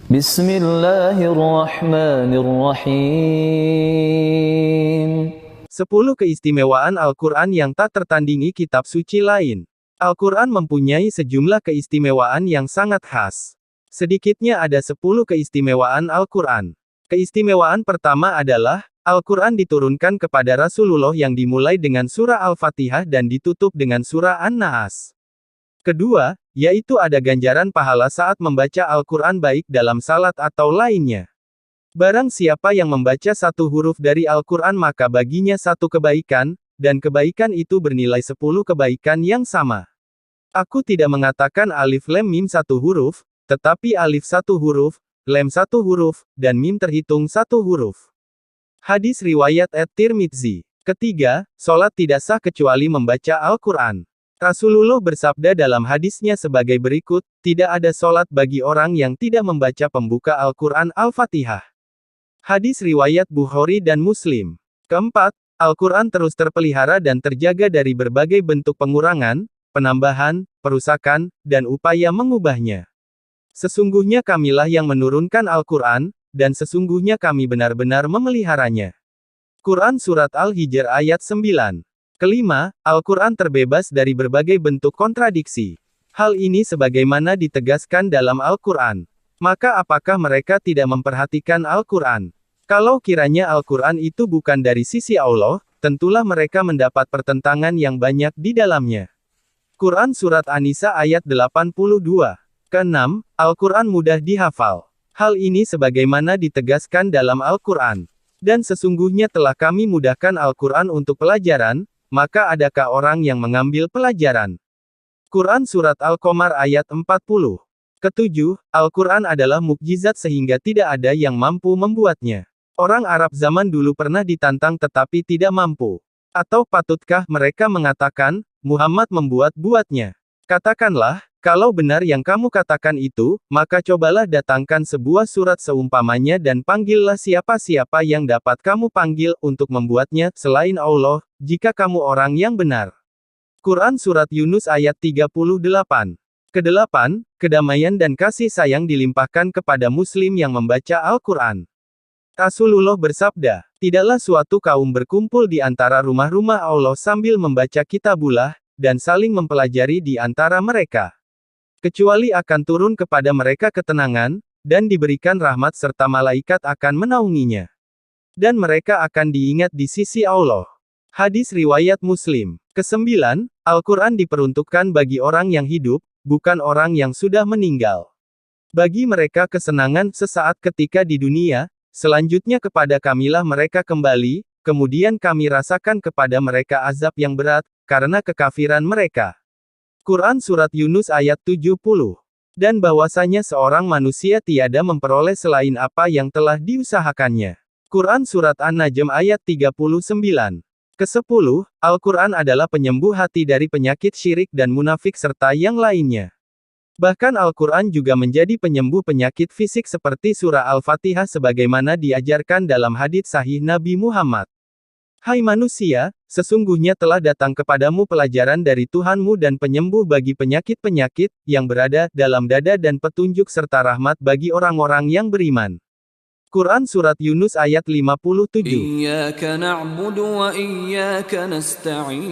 Bismillahirrahmanirrahim. 10 keistimewaan Al-Quran yang tak tertandingi kitab suci lain. Al-Quran mempunyai sejumlah keistimewaan yang sangat khas. Sedikitnya ada 10 keistimewaan Al-Quran. Keistimewaan pertama adalah, Al-Quran diturunkan kepada Rasulullah yang dimulai dengan surah Al-Fatihah dan ditutup dengan surah An-Naas. Kedua, yaitu ada ganjaran pahala saat membaca Al-Quran baik dalam salat atau lainnya. Barang siapa yang membaca satu huruf dari Al-Quran maka baginya satu kebaikan, dan kebaikan itu bernilai 10 kebaikan yang sama. Aku tidak mengatakan alif lem mim satu huruf, tetapi alif satu huruf, lem satu huruf, dan mim terhitung satu huruf. Hadis riwayat At-Tirmidzi. Ketiga, sholat tidak sah kecuali membaca Al-Quran. Rasulullah bersabda dalam hadisnya sebagai berikut, tidak ada sholat bagi orang yang tidak membaca pembuka Al-Quran Al-Fatihah. Hadis riwayat Bukhari dan Muslim. Keempat, Al-Quran terus terpelihara dan terjaga dari berbagai bentuk pengurangan, penambahan, perusakan, dan upaya mengubahnya. Sesungguhnya kamilah yang menurunkan Al-Quran, dan sesungguhnya kami benar-benar memeliharanya. Quran Surat Al-Hijr ayat 9. Kelima, Al-Quran terbebas dari berbagai bentuk kontradiksi. Hal ini sebagaimana ditegaskan dalam Al-Quran. Maka apakah mereka tidak memperhatikan Al-Quran? Kalau kiranya Al-Quran itu bukan dari sisi Allah, tentulah mereka mendapat pertentangan yang banyak di dalamnya. Quran Surat An-Nisa ayat 82. Keenam, Al-Quran mudah dihafal. Hal ini sebagaimana ditegaskan dalam Al-Quran. Dan sesungguhnya telah kami mudahkan Al-Quran untuk pelajaran, maka adakah orang yang mengambil pelajaran? Quran Surat Al-Qamar ayat 40. Ketujuh, Al-Quran adalah mukjizat sehingga tidak ada yang mampu membuatnya. Orang Arab zaman dulu pernah ditantang tetapi tidak mampu. Atau patutkah mereka mengatakan, Muhammad membuat-buatnya? Katakanlah, kalau benar yang kamu katakan itu, maka cobalah datangkan sebuah surat seumpamanya dan panggillah siapa-siapa yang dapat kamu panggil untuk membuatnya, selain Allah, jika kamu orang yang benar. Quran Surat Yunus ayat 38. Kedelapan, kedamaian dan kasih sayang dilimpahkan kepada muslim yang membaca Al-Quran. Rasulullah bersabda, tidaklah suatu kaum berkumpul di antara rumah-rumah Allah sambil membaca kitabullah, dan saling mempelajari di antara mereka. Kecuali akan turun kepada mereka ketenangan, dan diberikan rahmat serta malaikat akan menaunginya. Dan mereka akan diingat di sisi Allah. Hadis riwayat Muslim. Kesembilan, Al-Quran diperuntukkan bagi orang yang hidup, bukan orang yang sudah meninggal. Bagi mereka kesenangan sesaat ketika di dunia, selanjutnya kepada kamilah mereka kembali, kemudian kami rasakan kepada mereka azab yang berat, karena kekafiran mereka. Quran Surat Yunus ayat 70. Dan bahwasanya seorang manusia tiada memperoleh selain apa yang telah diusahakannya. Quran Surat An-Najm ayat 39. Kesepuluh, Al-Quran adalah penyembuh hati dari penyakit syirik dan munafik serta yang lainnya. Bahkan Al-Quran juga menjadi penyembuh penyakit fisik seperti surah Al-Fatihah sebagaimana diajarkan dalam hadits sahih Nabi Muhammad. Hai manusia, sesungguhnya telah datang kepadamu pelajaran dari Tuhanmu dan penyembuh bagi penyakit-penyakit yang berada dalam dada dan petunjuk serta rahmat bagi orang-orang yang beriman. Quran Surat Yunus ayat 57. Iyyaka na'budu wa iyyaka nasta'in.